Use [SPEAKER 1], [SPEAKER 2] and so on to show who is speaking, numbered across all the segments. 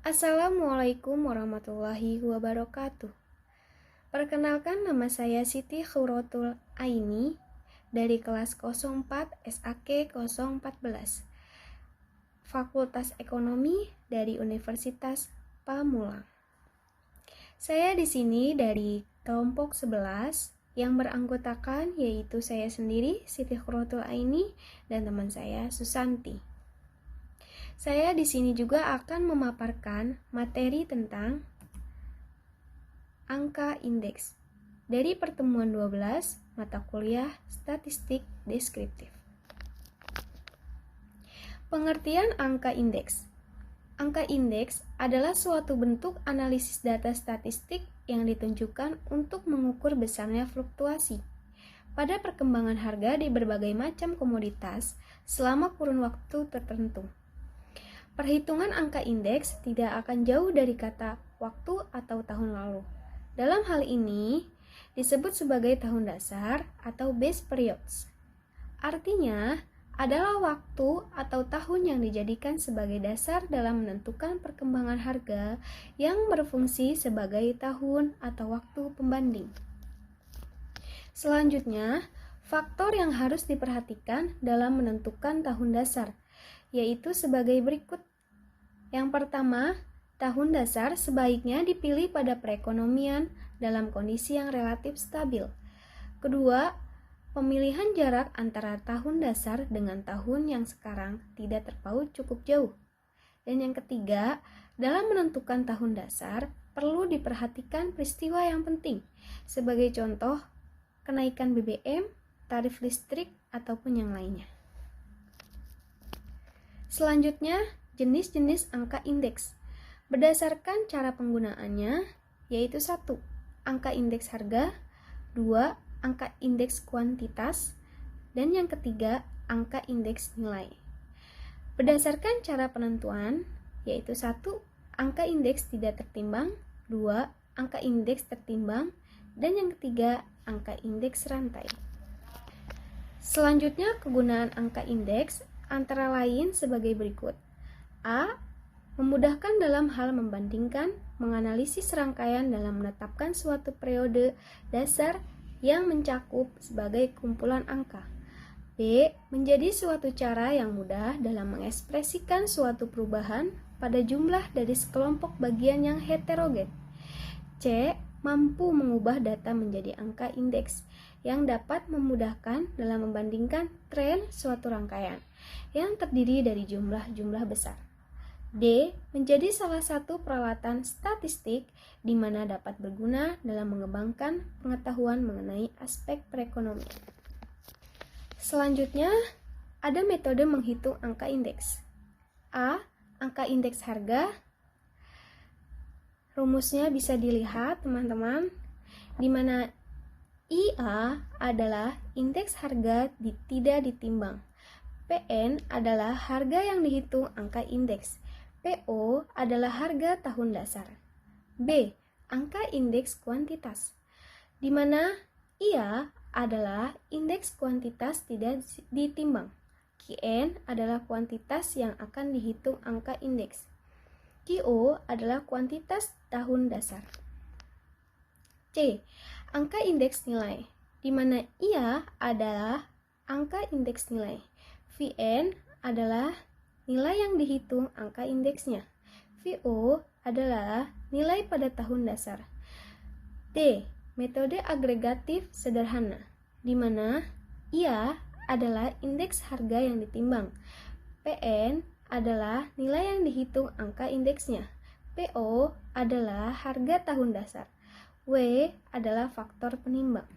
[SPEAKER 1] Assalamualaikum warahmatullahi wabarakatuh. Perkenalkan, nama saya Siti Khuratul Aini dari kelas 04 SAK 014 Fakultas Ekonomi dari Universitas Pamulang. Saya di sini dari kelompok 11 yang beranggotakan yaitu saya sendiri Siti Khuratul Aini dan teman saya Susanti. Saya di sini juga akan memaparkan materi tentang angka indeks dari pertemuan 12 mata kuliah statistik deskriptif. Pengertian angka indeks. Angka indeks adalah suatu bentuk analisis data statistik yang ditunjukkan untuk mengukur besarnya fluktuasi pada perkembangan harga di berbagai macam komoditas selama kurun waktu tertentu. Perhitungan angka indeks tidak akan jauh dari kata waktu atau tahun lalu. Dalam hal ini disebut sebagai tahun dasar atau base periods. Artinya adalah waktu atau tahun yang dijadikan sebagai dasar dalam menentukan perkembangan harga yang berfungsi sebagai tahun atau waktu pembanding. Selanjutnya, faktor yang harus diperhatikan dalam menentukan tahun dasar yaitu sebagai berikut. Yang pertama, tahun dasar sebaiknya dipilih pada perekonomian dalam kondisi yang relatif stabil. Kedua, pemilihan jarak antara tahun dasar dengan tahun yang sekarang tidak terpaut cukup jauh. Dan yang ketiga, dalam menentukan tahun dasar perlu diperhatikan peristiwa yang penting. Sebagai contoh, kenaikan BBM, tarif listrik, ataupun yang lainnya. Selanjutnya, jenis-jenis angka indeks. Berdasarkan cara penggunaannya, yaitu 1. Angka indeks harga, 2. Angka indeks kuantitas, dan yang ketiga, angka indeks nilai. Berdasarkan cara penentuan, yaitu 1. Angka indeks tidak tertimbang, 2. Angka indeks tertimbang, dan yang ketiga, angka indeks rantai. Selanjutnya, kegunaan angka indeks antara lain sebagai berikut. A. Memudahkan dalam hal membandingkan, menganalisis rangkaian dalam menetapkan suatu periode dasar yang mencakup sebagai kumpulan angka. B. Menjadi suatu cara yang mudah dalam mengekspresikan suatu perubahan pada jumlah dari sekelompok bagian yang heterogen. C. Mampu mengubah data menjadi angka indeks yang dapat memudahkan dalam membandingkan tren suatu rangkaian yang terdiri dari jumlah-jumlah besar. D. Menjadi salah satu peralatan statistik di mana dapat berguna dalam mengembangkan pengetahuan mengenai aspek perekonomian. Selanjutnya, ada metode menghitung angka indeks. A. Angka indeks harga. Rumusnya bisa dilihat, teman-teman, di mana IA adalah indeks harga tidak ditimbang. PN adalah harga yang dihitung angka indeks. PO adalah harga tahun dasar. B. Angka indeks kuantitas, di mana IA adalah indeks kuantitas tidak ditimbang. QN adalah kuantitas yang akan dihitung angka indeks. QO adalah kuantitas tahun dasar. C. Angka indeks nilai, di mana IA adalah angka indeks nilai. VN adalah nilai yang dihitung angka indeksnya. VO adalah nilai pada tahun dasar. D. Metode agregatif sederhana, di mana IA adalah indeks harga yang ditimbang. PN adalah nilai yang dihitung angka indeksnya. PO adalah harga tahun dasar. W adalah faktor penimbang.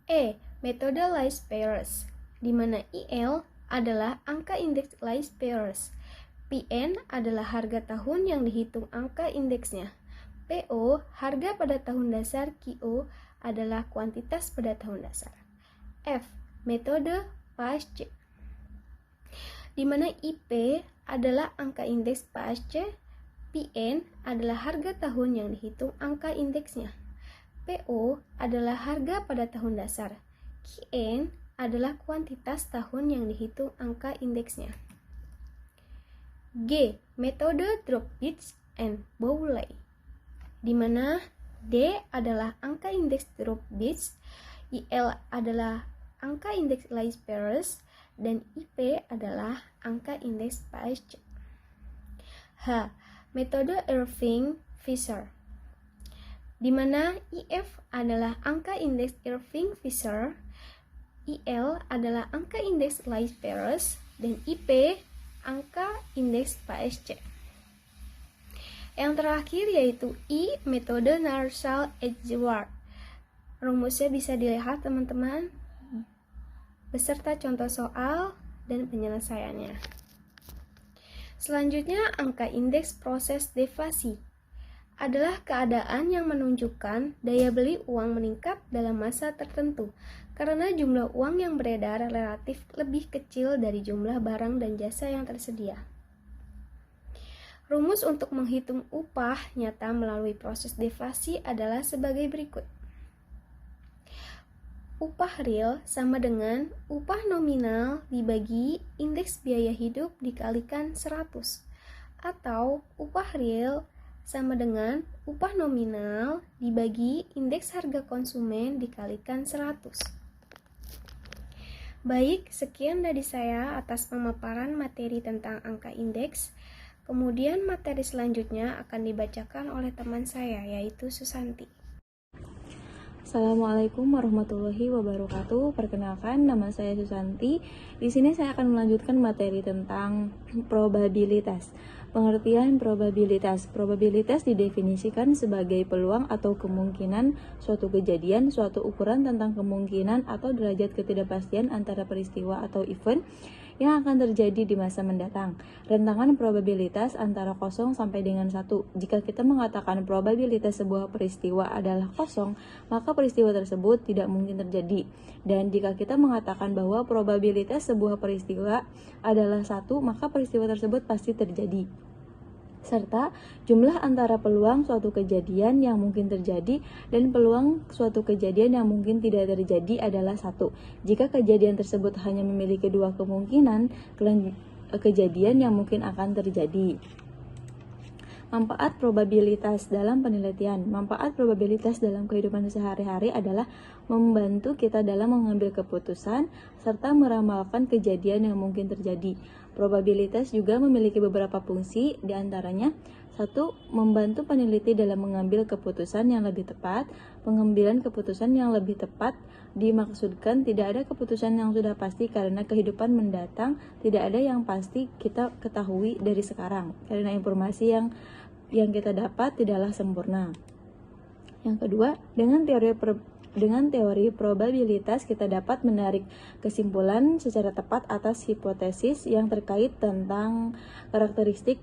[SPEAKER 1] E. Metode least pairs, di mana IL adalah angka indeks least pairs. PN adalah harga tahun yang dihitung angka indeksnya. PO harga pada tahun dasar. QO adalah kuantitas pada tahun dasar. F. Metode PASC, di mana IP adalah angka indeks PASC. PN adalah harga tahun yang dihitung angka indeksnya. PO adalah harga pada tahun dasar. QN adalah kuantitas tahun yang dihitung angka indeksnya. G. Metode Drop-Bits and Bowley, di mana D adalah angka indeks Drop-Bits, IL adalah angka indeks Leigh Pairs, dan IP adalah angka indeks Paes-Check. H. Metode Irving-Fisher, di mana IF adalah angka indeks Irving-Fisher, IL adalah angka indeks Leigh Pairs, dan IP angka indeks Paes-Check. Yang terakhir yaitu I, metode Narsal-Edgeworth. Rumusnya bisa dilihat teman-teman beserta contoh soal dan penyelesaiannya. Selanjutnya, angka indeks proses deflasi adalah keadaan yang menunjukkan daya beli uang meningkat dalam masa tertentu karena jumlah uang yang beredar relatif lebih kecil dari jumlah barang dan jasa yang tersedia. Rumus untuk menghitung upah nyata melalui proses deflasi adalah sebagai berikut. Upah real sama dengan upah nominal dibagi indeks biaya hidup dikalikan 100, atau upah real sama dengan upah nominal dibagi indeks harga konsumen dikalikan 100. Baik, sekian dari saya atas pemaparan materi tentang angka indeks. Kemudian materi selanjutnya akan dibacakan oleh teman saya, yaitu Susanti.
[SPEAKER 2] Assalamualaikum warahmatullahi wabarakatuh. Perkenalkan, nama saya Susanti. Di sini saya akan melanjutkan materi tentang probabilitas. Pengertian probabilitas. Probabilitas didefinisikan sebagai peluang atau kemungkinan suatu kejadian, suatu ukuran tentang kemungkinan atau derajat ketidakpastian antara peristiwa atau event yang akan terjadi di masa mendatang. Rentangan probabilitas antara 0 sampai dengan 1. Jika kita mengatakan probabilitas sebuah peristiwa adalah 0, maka peristiwa tersebut tidak mungkin terjadi. Dan jika kita mengatakan bahwa probabilitas sebuah peristiwa adalah 1, maka peristiwa tersebut pasti terjadi. Serta jumlah antara peluang suatu kejadian yang mungkin terjadi dan peluang suatu kejadian yang mungkin tidak terjadi adalah 1. Jika kejadian tersebut hanya memiliki 2 kemungkinan kejadian yang mungkin akan terjadi. Manfaat probabilitas dalam penelitian. Manfaat probabilitas dalam kehidupan sehari-hari adalah membantu kita dalam mengambil keputusan serta meramalkan kejadian yang mungkin terjadi. Probabilitas juga memiliki beberapa fungsi, diantaranya 1. Membantu peneliti dalam mengambil keputusan yang lebih tepat. Pengambilan keputusan yang lebih tepat dimaksudkan tidak ada keputusan yang sudah pasti karena kehidupan mendatang tidak ada yang pasti kita ketahui dari sekarang, karena informasi yang kita dapat tidaklah sempurna. Yang kedua, dengan teori probabilitas kita dapat menarik kesimpulan secara tepat atas hipotesis yang terkait tentang karakteristik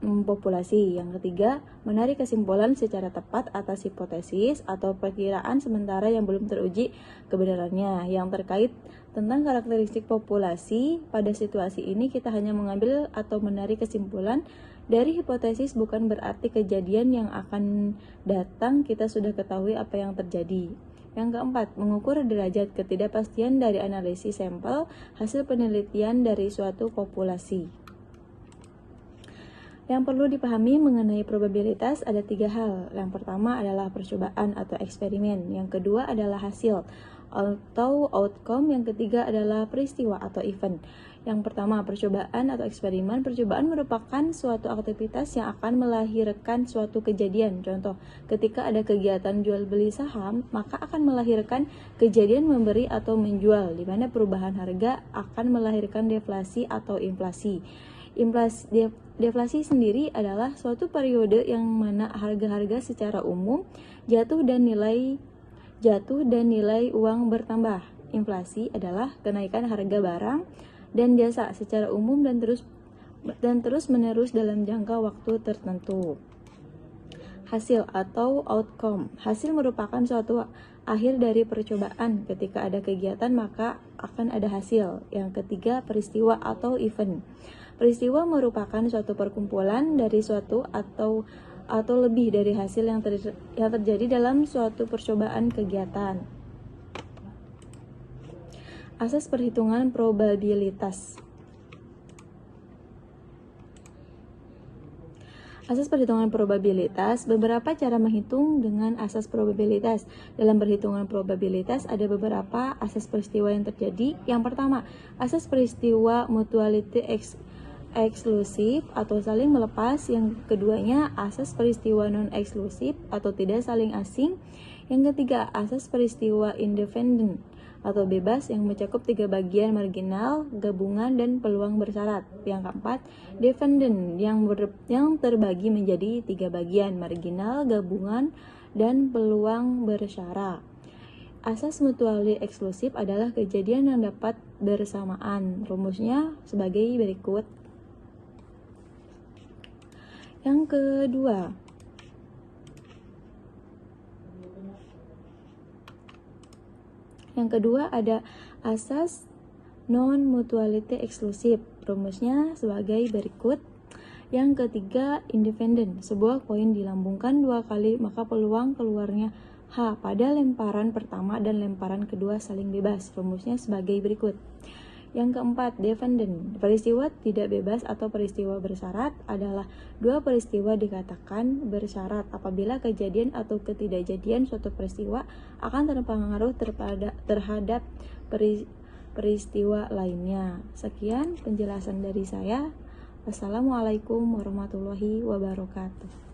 [SPEAKER 2] populasi. Yang ketiga, menarik kesimpulan secara tepat atas hipotesis atau perkiraan sementara yang belum teruji kebenarannya yang terkait tentang karakteristik populasi. Pada situasi ini kita hanya mengambil atau menarik kesimpulan dari hipotesis, bukan berarti kejadian yang akan datang kita sudah ketahui apa yang terjadi. Yang keempat, mengukur derajat ketidakpastian dari analisis sampel hasil penelitian dari suatu populasi. Yang perlu dipahami mengenai probabilitas ada 3 hal. Yang pertama adalah percobaan atau eksperimen. Yang kedua adalah hasil atau outcome. Yang ketiga adalah peristiwa atau event. Yang pertama, percobaan atau eksperimen. Percobaan merupakan suatu aktivitas yang akan melahirkan suatu kejadian. Contoh, ketika ada kegiatan jual beli saham, maka akan melahirkan kejadian memberi atau menjual, di mana perubahan harga akan melahirkan deflasi atau inflasi. Deflasi sendiri adalah suatu periode yang mana harga-harga secara umum jatuh dan nilai uang bertambah. Inflasi adalah kenaikan harga barang dan jasa secara umum dan terus menerus dalam jangka waktu tertentu. Hasil atau outcome. Hasil merupakan suatu akhir dari percobaan. Ketika ada kegiatan maka akan ada hasil. Yang ketiga, peristiwa atau event. Peristiwa merupakan suatu perkumpulan dari suatu atau lebih dari hasil yang terjadi dalam suatu percobaan kegiatan. Asas perhitungan probabilitas. Asas perhitungan probabilitas, beberapa cara menghitung dengan asas probabilitas. Dalam perhitungan probabilitas ada beberapa asas peristiwa yang terjadi. Yang pertama, asas peristiwa mutuality eksklusif atau saling melepas. Yang keduanya, asas peristiwa non-eksklusif atau tidak saling asing. Yang ketiga, asas peristiwa independen atau bebas yang mencakup 3 bagian marginal, gabungan, dan peluang bersyarat. Yang keempat, dependent yang terbagi menjadi 3 bagian, marginal, gabungan, dan peluang bersyarat. Asas mutually eksklusif adalah kejadian yang dapat bersamaan. Rumusnya sebagai berikut. Yang kedua ada asas non-mutuality eksklusif. Rumusnya sebagai berikut. Yang ketiga, independen. Sebuah koin dilambungkan 2 kali, maka peluang keluarnya H pada lemparan pertama dan lemparan kedua saling bebas. Rumusnya sebagai berikut. Yang keempat, dependent. Peristiwa tidak bebas atau peristiwa bersyarat adalah 2 peristiwa dikatakan bersyarat apabila kejadian atau ketidakjadian suatu peristiwa akan terpengaruh terhadap peristiwa lainnya. Sekian penjelasan dari saya. Wassalamualaikum warahmatullahi wabarakatuh.